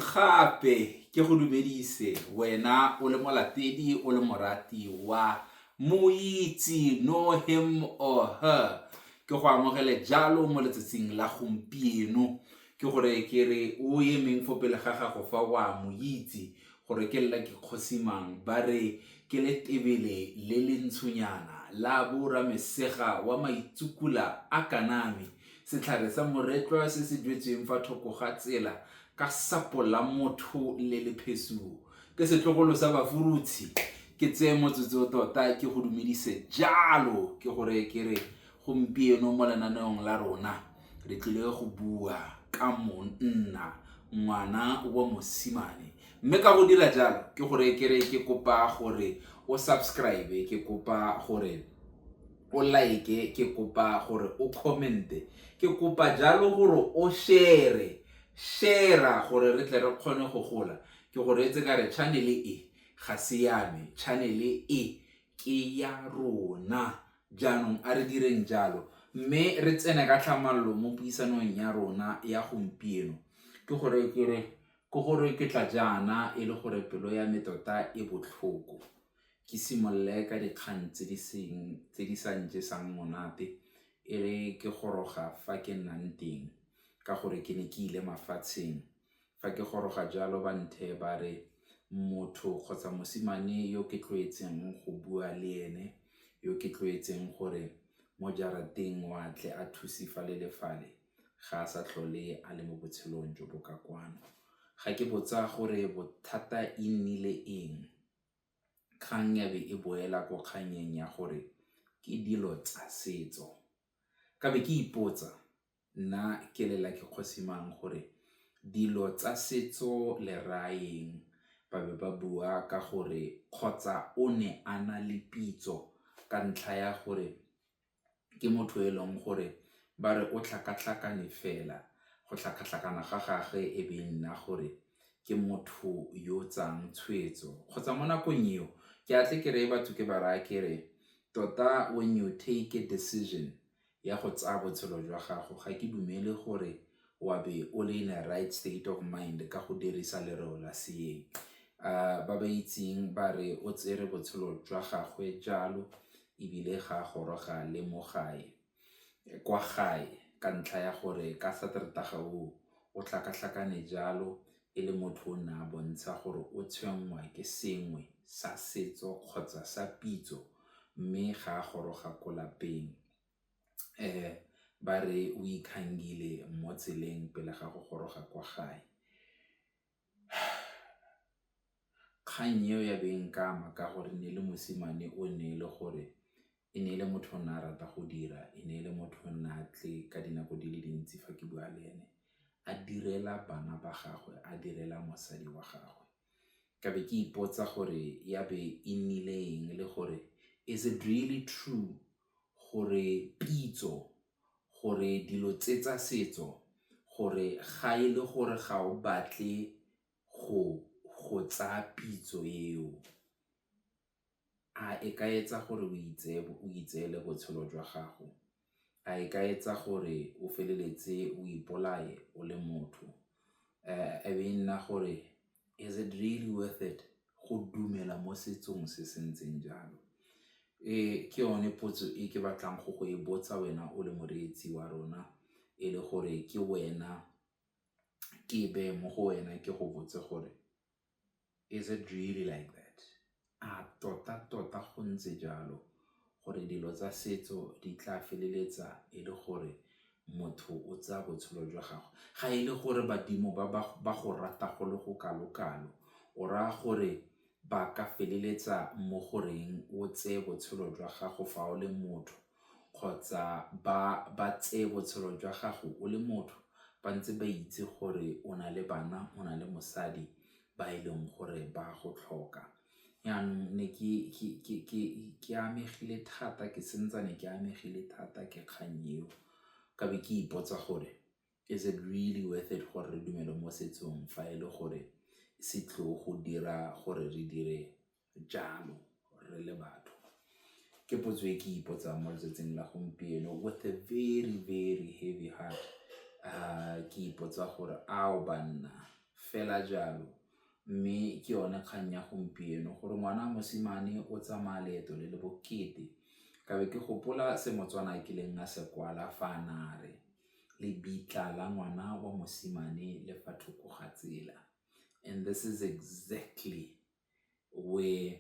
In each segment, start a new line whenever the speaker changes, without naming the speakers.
gape ke go dumedise wena o le molatedi o le morati wa moitsi know him or her ke go amogele jalo mo letsatsing la gompieno ke gore ke re o emeng fo pele ga gago fa wa moitsi gore ke lla ke kgosimang ba re ke le tebele le le ntshonyana la bora mesega wa maitsukula a kaname setlhare sa moretlwa se se duetsweng fa thoko ga tsela ka sapo la motho le le phesuo ke setlogolo sa bafurutshi ke tse motsotso tota ke go dumedise jalo ke gore ke re gompieno mo lenaneong la rona re tlile go bua ka monna ngwana wa mosimane mme ka go dira jalo ke gore ke re ke kopa gore o subscribe ke kopa gore o like ke kopa gore o commente ke kopa jalo gore o share gore re tle re kgone go gola ke gore etse ka re channel e ga se yame channel e ke ya rona jaanong a re direng jalo mme re tsene ka tlhamallo mo puisanong ya rona ya gompieno ke gore ke tla jana e le gore pelo ya me tota e botlhoko ke simolle ka dikgang tse di sa njesang monate e re ke goroga fa ke nnang teng ka gore ke ne ke ile mafatsheng fa ke goroga jalo ba nthe ba re motho kgotsa mosimane yo ke tlwaetseng go bua le ene yo ke tlwaetseng gore mo jarateng wa tle a thusifa le lefale ga a sa tlhole a le mo botshelong jo bo ka kwano ga ke botsa gore bothata e nnile eng kgang ya be e boela ko kganyeng ya gore ke dilo tsa setso ka be ke ipotsa nna ke lela ke kgosimang gore dilo tsa setso le raeng ba be ba bua ka gore kgotsa o ne a na le pitso ka ntlha ya gore ke motho e leng gore ba re o tlhakatlhakane fela go tlhakatlhakana ga gagwe e be nna gore ke motho yo tsang tshwetso kgotsa mo nakong eo ke atle ke re batho ke ba raya ke re tota when you take a decision ya go tsaya botshelo jwa gago ga ke dumele gore wa be o le in a right state of mind ka go dirisa lereo la seeng ba ba itseng ba re o tsere botshelo jwa gagwe jalo ebile ga goroga le mo gae kwa gae ka ntlha ya gore ka sateretaga o tlhakatlhakane jalo e le motho o na bontsha gore o tshwenngwa ke sengwe sa setso kgotsa sa pitso mme ga goroga ko lapeng ba re o ikhangile mo tseleng pele ga go goroga kwa gae kgang eo ya beng kama ka gore ne le mosimane o ne le gore e ne le motho o ne a rata go dira e ne le motho o ne a tle ka dinako di le dintsi fa ke bua le ene a direla bana ba gagwe a direla mosadi wa gagwe ka be ke ipotsa gore ya be e nnile eng le gore is it really true gore pitso gore dilo tse tsa setso gore ga e le gore ga o batle go tsa pitso eo a e ka etsa gore o itseele botshelo jwa gago a e ka etsa gore o feleletse o ipolaye o le motho e be nna gore is it really worth it go dumela mo setsong se sentseng jalo ke yone potso e ke batlang go e botsa wena o le moreetsi wa rona e le gore ke wena ke be mo go wena ke go botse gore is it really like that a tota go ntse jalo gore dilo tsa setso di tla feleletsa e le gore motho o tsa botshelo jwa gago ga e le gore badimo ba go rata go le go kalo o raya gore ba ka feleletsa mo goreng o tse botshelo jwa gago fa o le motho kgotsa ba tse botshelo jwa gago o le motho ba ntse ba itse gore o na le bana o na le mosadi ba e leng gore ba go tlhoka yaanong ne ke amegile thata ke sentsane ke amegile thata ke kgang eo ka be ke ipotsa gore is it really worth it gore re dumele mo setsong fa e le gore se tlo go dira gore re dire jalo re le batho ke potso e ke ipotsa mo letsatsing la gompieno with a very very heavy heart ke ipotsa gore ao banna fela jalo mme ke yone kgang ya gompieno gore ngwana mosimane o tsamaya leeto le le bokete ka be ke gopola se Motswana ke leng a se kwala fa a nare lebitla la ngwana wa mosimane le fa thoko ga tsela. And this is exactly where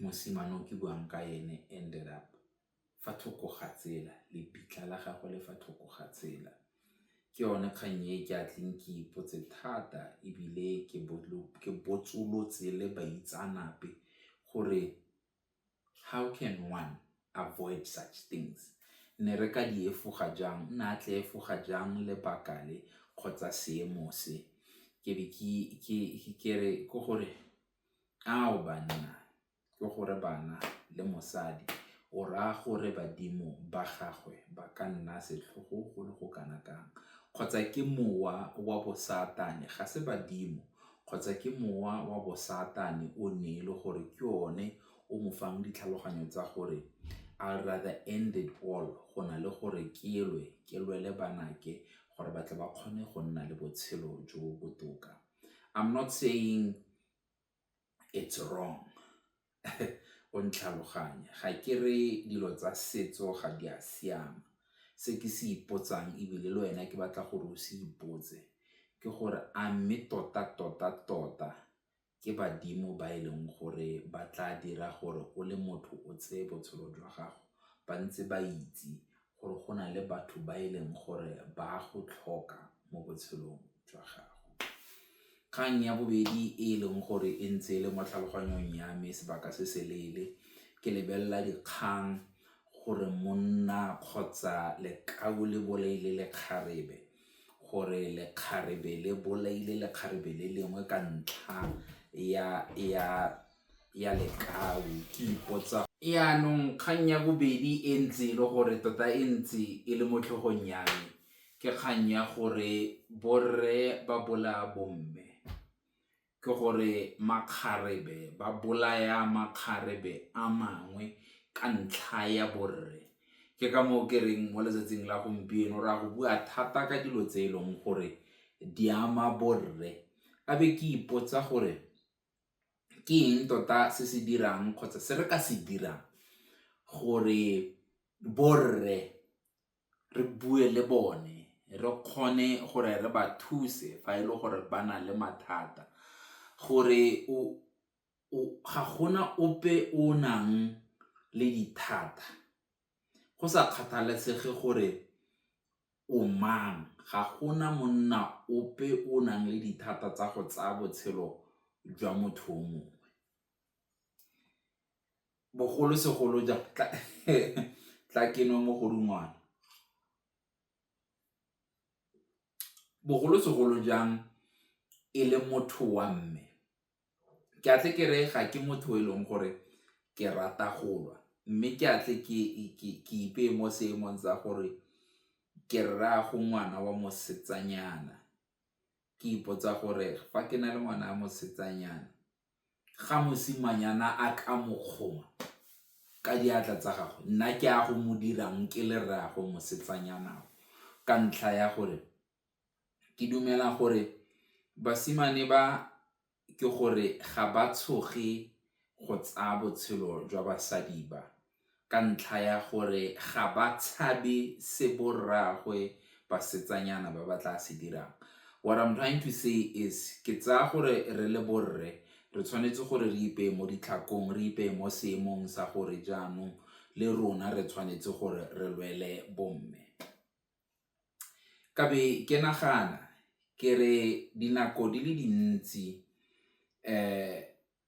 mosimane o ke buang ka ene ended up, fa thoko ga tsela, lebitla la gagwe le fa thoko ga tsela. Ke yone kgang e ke atleng ke ipotse thata ebile ke botsolotse le baitsanape gore how can one avoid such things? Ne re ka di efoga jang? Nna a tle efoga jang lebaka le kgotsa seemo se? Ke be ke re ko gore ao banna, ke gore bana le mosadi o raya gore badimo ba gagwe ba ka nna setlhogo go le go kana kang, kgotsa ke mowa wa bosatane, ga se badimo, kgotsa ke mowa wa bosatane o ne le gore ke one o mo fang ditlhaloganyo tsa gore I'd rather end it all go na le gore ke lwele banake gore ba tle ba kgone go nna le botshelo jo botoka. I'm not saying it's wrong. O ntlhaloganya, ga ke re dilo tsa setso ga di a siama. Se ke se ipotsang ebile le wena ke batla gore o se ipotse ke gore a mme tota ke badimo ba leng gore ba tla dira gore o le motho o tseye botshelo jwa gago ba ntse ba itse gore go na le batho ba leng gore ba go tlhoka mo botshelong jwa gago. Kgang ya bobedi e leng gore e ntse le mo tlhaloganyong ya me sebaka se se leele ke lebelela dikgang gore monna kgotsa lekau le bolaile lekgarebe, gore lekgarebe le bolaile lekgarebe le lengwe ka ntlha ya lekau. Ke ipotsa yaanong kgang ya bobedi e ntse le gore tota e ntse e le mo tlhogong ya me ke kgang ya gore borre ba bolaya bomme, ke gore makgarebe ba bolaya makgarebe a mangwe ka ntlha ya borre. Ke ka moo ke reng mo letsatsing la gompieno ra go bua thata ka dilo tse leng gore di ama borre. A be ke ipotsa gore ke eng tota se se dirang kgotsa se re ka se dirang gore borre re bue le bone, re kgone gore re ba thuse fa e le gore ba na le mathata, gore ga gona ope o nang le dithata, go sa kgathalesege gore o mang, ga gona monna ope o nang le dithata tsa go tsaya botshelo jwa motho o mongwe. Bogolosegolo jang tla ke no mo godungwana, bogolosegolo jang e le motho wa mme, ke atle ke re ga ke motho e leng gore ke rata go lwa, mme ke atle ke ipeye mo seemong sa gore ke rraago ngwana wa mosetsanyana. Ke ipotsa gore fa ke na le ngwana wa mosetsanyana, ga mosimanyana a ka mokgoma ka diatla tsa gago, nna ke a go mo dirang ke le rraago mosetsanyana, ka ntlha ya gore ke dumela gore basimane ba ke gore ga ba tshoge go tsaya botshelo jwa basadi ba, ka ntlha ya gore ga ba tshabe se borraagwe basetsanyana ba ba tla se dirang. What I'm trying to say is ke tsaya gore re le borre re tshwanetse gore re ipeye mo ditlhakong, re ipeye mo seemong sa gore jaanong le rona re tshwanetse gore re lwele bomme. Ka be ke nagana ke re dinako di le dintsi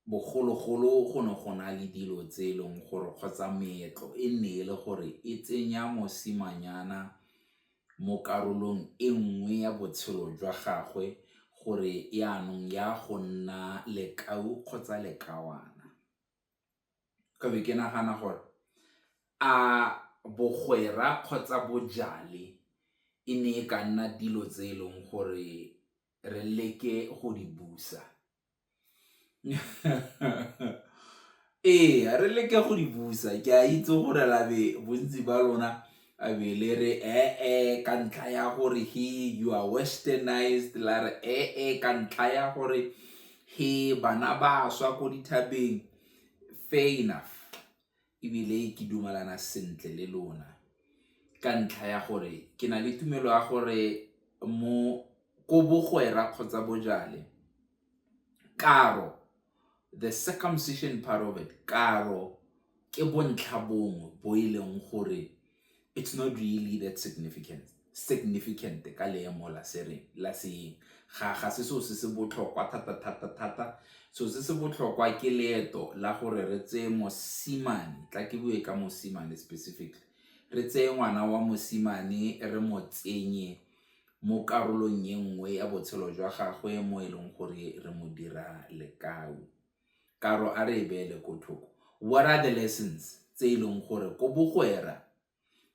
bogologolo go ne go na le dilo tse leng gore kgotsa meetlo e ne le gore e tsenya mosimanyana mo karolong e nngwe ya botshelo jwa gagwe gore yaanong ya go nna lekau kgotsa lekawana. Ka be ke nagana gore a bogwera kgotsa bojale e ne e ka nna dilo tse leng gore re leke go di busa. Ee, re leke go di busa, ke a itse gore labe bontsi ba lona a be le re ka ntlha ya gore he you are westernized, la re ka ntlha ya gore he bana ba swa ko dithabeng. Fair enough, ebile ke dumalana sentle le lona ka ntlha ya gore ke na le tumelo ya gore mo ko bogwera kgotsa bojale karo, the circumcision part of it, karo ke bontlhabongwe bo e leng gore it's not really that significant ka leemo la seeng ga se so se botlhokwa thata. So se botlhokwa ke leeto la gore re tseye mosimane, tla ke bue ka mosimane specifically, re tseye ngwana wa mosimane re mo tsenye mo karolong ye nngwe ya botshelo jwa gagwe mo e leng gore re mo dira lekau. Karo a re e beele ko thoko. What are the lessons tse e leng gore ko bogwera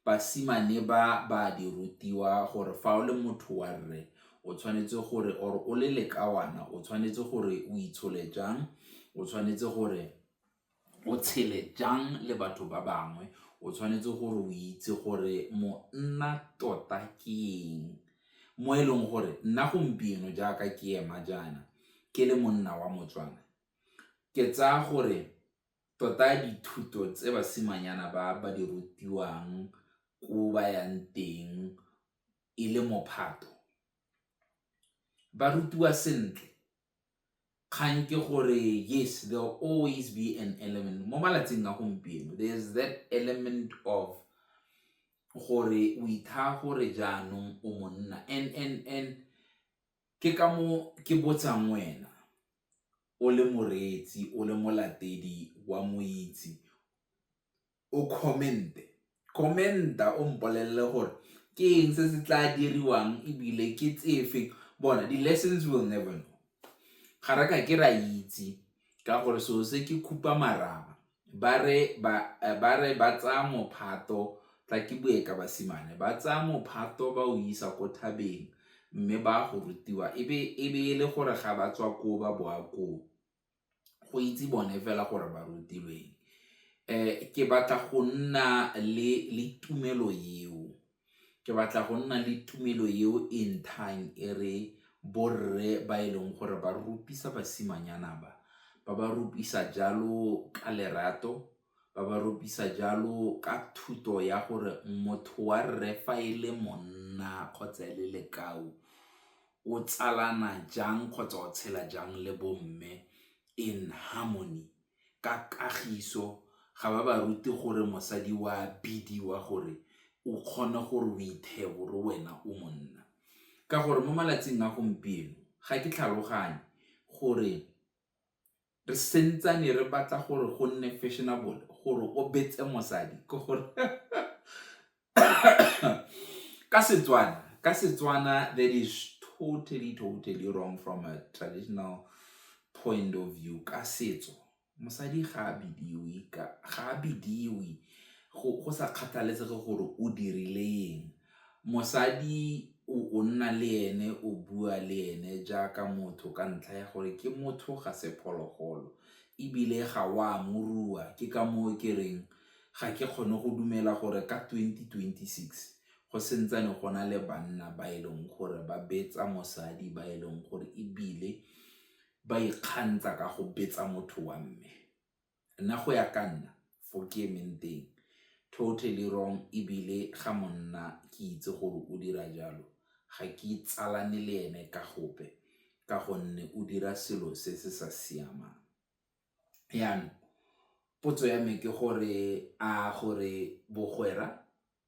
basimane ba di rutiwa gore fa o le motho wa rre o tshwanetse gore or o le lekawana o tshwanetse gore o itshole jang, o tshwanetse gore o tshele jang le batho ba bangwe, o tshwanetse gore o itse gore monna tota ke eng, mo e leng gore nna gompieno jaaka ke ema jaana ke le monna wa Motswana ke tsaya gore tota dithuto tse basimanyana ba di rutiwang ko ba yang teng e le mophato ba rutiwa sentle. Kgang ke gore yes, there will always be an element mo malatsing a gompieno, there's that element of gore o itha gore jaanong o monna and ke ka mo ke botsang wena o le moreetsi o le molatedi wa moitsi o commenta o mpolelle gore ke eng se se tla diriwang ebile ke tsefe. Bona the lessons will never know, ga re ka ke ra itse ka gore so se ke khupa marama ba re ba tsa mophato, tla ke bue ka basimane ba tsa mophato ba o isa ko thabeng mme ba go rutiwa ebe e le gore ga ba tswa ko ba boa ko go itse bone fela gore ba rutilweng. Ke batla go nna le tumelo eo, ke batla go nna le tumelo eo in time e re borre ba e leng gore ba rupisa basimanyana ba rupisa jalo ka lerato, ba rupisa jalo ka thuto ya gore motho wa rre fa e le monna kgotsa le lekau o tsalana jang kgotsa o tshela jang le bomme in harmony ka kagiso. Ga ba ruti gore mosadi wa bidiwa gore o kgone gore o ithebore wena o monna, ka gore mo malatsing a gompieno ga ke tlhaloganye gore re sentsane re batla gore go nne fashionable gore o betse mosadi ke gore ka Setswana that is totally wrong from a traditional point of view. Ka setso mosadi ga a bidiwe go sa kgathalesege gore o dirile eng. Mosadi o nna le ene o bua le ene jaaka motho ka ntlha ya gore ke motho ga se phologolo ebile ga wa morua. Ke ka moo ke reng ga ke kgone go dumela gore ka 2026 go sentsane gona le banna ba e leng gore ba betsa mosadi, ba e leng gore ebile ba ikgantsa ka go betsa motho wa mme. Nna go ya ka nna for ke ementeng totally wrong, ebile ga monna ke itse gore o dira jalo ga ke tsalane le ene ka gope ka gonne o dira selo se se sa siamang. Yaanong potso ya me ke gore a gore bogwera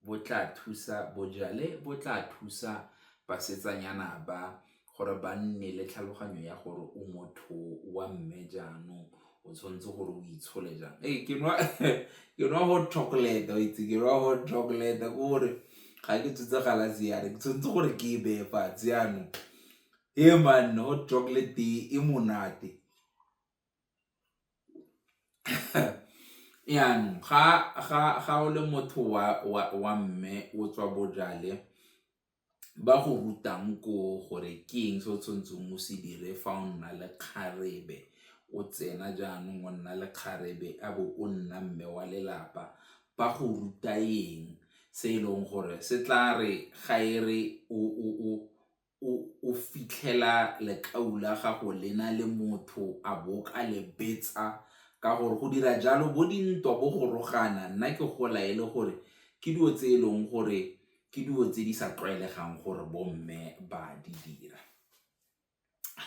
bo tla thusa bojale, bo tla thusa basetsanyana ba gore ba nne le tlhaloganyo ya gore o motho wa mme jaanong o tshwanetse gore o itshole jang. Ke nwa hot chocolate o itse ke nwa hot chocolate gore ga ke tsutsa galase ya re ke tshwanetse gore ke e beye fatshe. Yaanong man, hot chocolate e monate. Yaanong ga o le motho wa mme o tswa bojale ba go rutang ko gore ke eng se o tshwanetseng o se dire fa o nna le kgarebe o tsena jaanong o nna le kgarebe a bo o nna mme wa lelapa, ba go ruta eng se ileng gore se tla re ga e re o fitlhela lekau la gago le na le motho a bo ka le betsa ka gore go dira jalo bo dintwa bo go rogana. Nna ke gola e le gore ke dilo tse e leng gore ke dilo tse di sa tlwaelegang gore bomme ba di dira.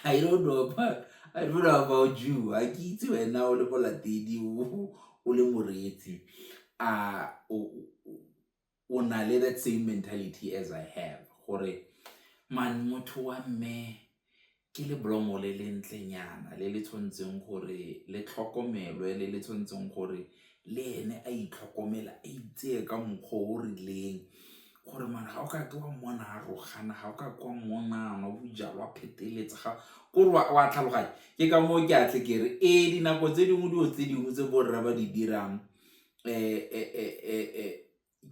I don't know about you. A ke itse wena o le molatedi o le moreetsi o na le that same mentality as I have gore man motho wa mme ke le blomo le le ntlenyana le le tshwantseng gore le tlhokomelwe le tshwantseng gore le ene a itlhokomela a itseye ka mokgwa o rileng gore man ga o ka ke wa mmona a rogana ga o ka kwa mmona no bojalwa pheteletsa ga gore wa tlhaloganya ke ka moo ke atle ke re dinako tse dingwe dilo tse dingwe tse borra ba di dirang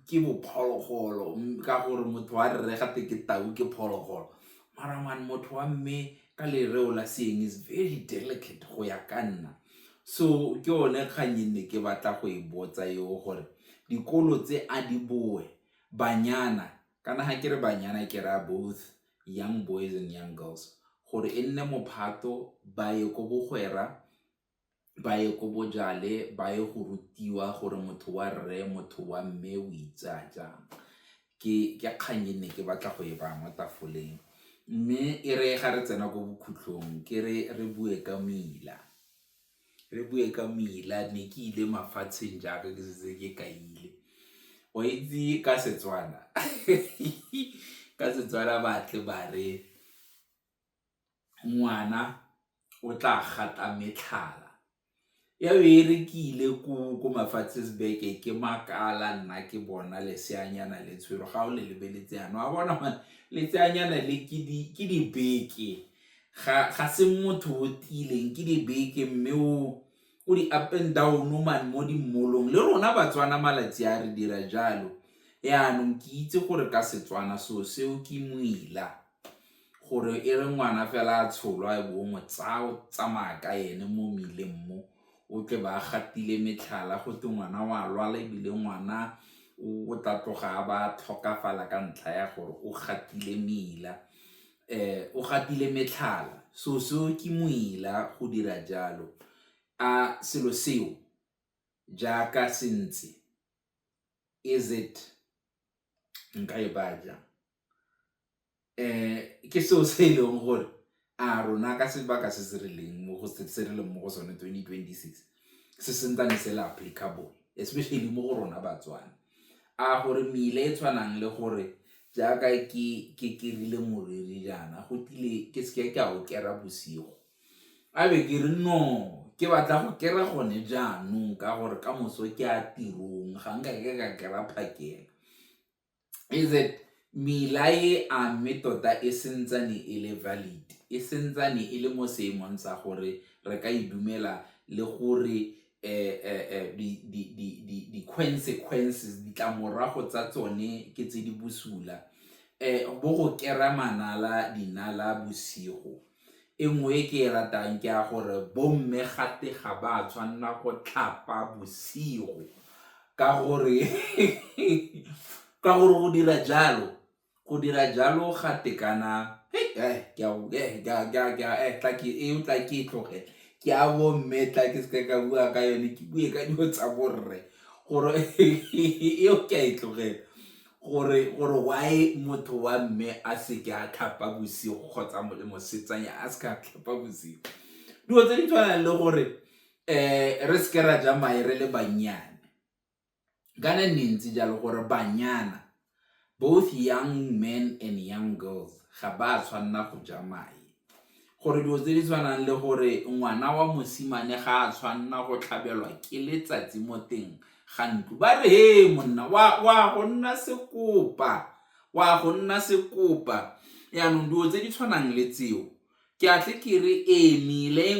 ke bophologolo ka gore motho wa rre gate ke tau ke phologolo mara man motho wa mme ka lereo la seeng is very delicate go ya ka nna. So ke one kganye ke batla go e botsa yo gore dikolo tse a di boe banyana kana ha ke re banyana ke ra both young boys and young girls gore e nne mophato ba ye go bogwera ba ye go bojale ba ye go rutiwa gore motho wa rre motho wa mme o itsa jang. Ke kganye ke batla go e ba mo tafoleng mme e re ga re tsena go bokhutlong ke re bue ka Mila. Re bue ka Mila ne ke ile mafatsheng jaaka ke se ke kaile o itse ka Setswana ka Setswana batle ba re ngwana o tla gata metlhala ya re ke ile ko mafatsesbeke ke makala nna ke bona leseanyana le tshwero ga o le lebeletse yana wa bona man leseanyana le ke di beke ga se motho o tileng ke di beke mme o di up and down man mo di mmolong le rona Batswana malatsi a re dira jalo yaanong ke itse gore ka Setswana seo ke Moila gore e re ngwana fela a tsholwa e bo mo tsamaya ka ene mo mileng mo o tle ba gatile metlhala go te ngwana wa lwala ebile ngwana o tla tloga ba tlhokafala ka ntlha ya gore o gatile Mila o gatile metlhala so ke Moila go dira jalo selo seo jaaka sentse is it nka e baja ke seo se ileng gore rona ka sebaka se se rileng mo go sone 2026 se sentsane se la applicable especially mo go rona Batswana gore Mila e tshwanang le gore jaaka ke rile moriri jana go tile ke se ke a o kera bosigo be ke re no ke batla go kera gone jaanong ka gore ka moso ke a tirong ga nka ke ka kera phakela is it Mila a metota e sentsane e le valid e sentsane e le mo seemong sa gore re ka idumela le gore di consequences ditlamorago tsa tsone ke tse di busula bo go kera manala dinala bosigo engwe ke ratang ke a gore bomme gate ga ba tshwanna go tlhapa bosigo ka gore go dira jalo ga tekana ke a bomme tla ke se ka bua ka yone ke bue ka dilo tsa borre gore eo ke a itlogela gore why motho wa mme a se ke a tlhapa bosigo kgotsa mosetsanya a se ka tlhapa bosigo dilo tse di tshwanang le gore re se ke ra ja mae re le banyane kana ntse jalo gore banyana both young men and young girls ga ba tshwanna go ja mae gore dilo tse di tshwanang le gore ngwana wa mosimane ga a tshwanna go tlhabelwa ke letsatsi mo teng ga ntlo ba re he monna wa go nna sekopa yaanong dilo tse di tshwanang le tseo ke atle ke re Mila e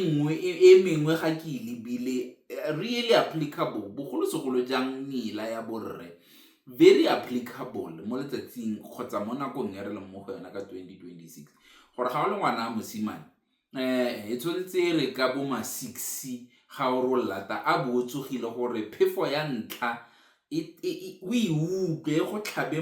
mengwe ga ke lebile really applicable bogolosegolo jang Mila ya borre very applicable mo letsatsing kgotsa mo nakong ya re leng mo go yona ka 2026 gore ga o le ngwana wa mosimane e tshwanetse re ka bo ma 6 ga o ro lata a bo tsogile gore phefo ya ntlha o e utlwe go tlhabe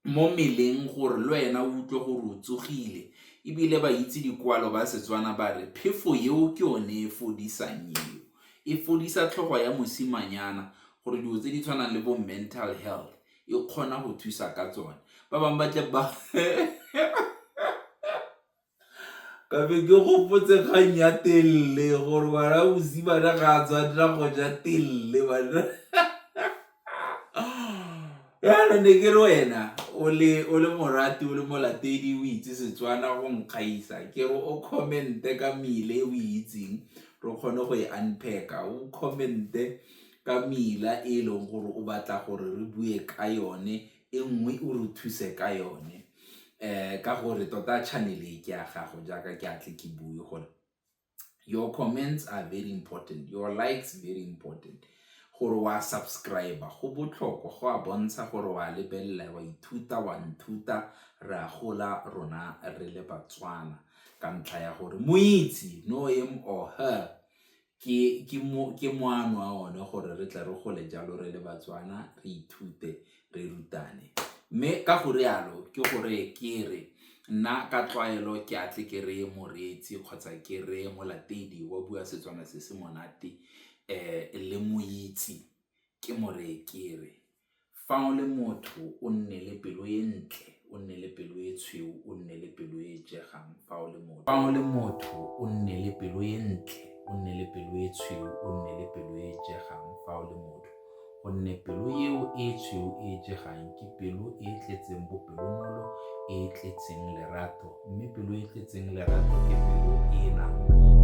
mo meleng gore le wena o utlwe gore o tsogile. Ebile ba itse dikwalo ba Setswana ba re phefo eo ke yone e fodisang eo, e fodisa tlhogo ya mosimanyana gore dilo tse di tshwanang le bo mental health e kgona go thusa ka tsone. Ba bangwe ba tle ba ka be ke gopotse kgang ya Telle gore ngwana mosimane ga a tshwanela go ja Telle bana. Yaanong ne ke re wena o le morati o le molatedi o itse Setswana go nkgaisa ke re o comment-e ka mile e o itseng re kgone go e unpack-a, o comment-e ka mila e leng gore o batla gore re bue ka yone e nngwe o re thuse ka yone. Ka gore tota channel e ke ya gago jaaka ke atle ke bue gore your comments are very important, your likes very important. Gore wa subscribe go botlhokwa, go a bontsha gore wa lebelela, wa ithuta, wa nthuta, re a gola rona re le Batswana ka ntlha ya gore moitsi know him or her ke moano a one gore re tle re gole jalo re le Batswana, re ithute, re rutane. Mme ka go rialo ke gore ke re nna ka tlwaelo ke atle ke re moreetsi kgotsa ke re molatedi wa bua Setswana se se monate le moitsi ke ke re fa o le motho o nne le pelo e ntle, o nne le pelo e tshweu, o nne le pelo e jegang. Fa o le motho o nne le pelo e ntle, o nne le pelo e tshweu, o nne le pelo e jegang. Fa o le motho gonne pelo eo e tshweu e jegang ke pelo e tletseng bopelonolo, e tletseng lerato, mme pelo e tletseng lerato ke pelo e nang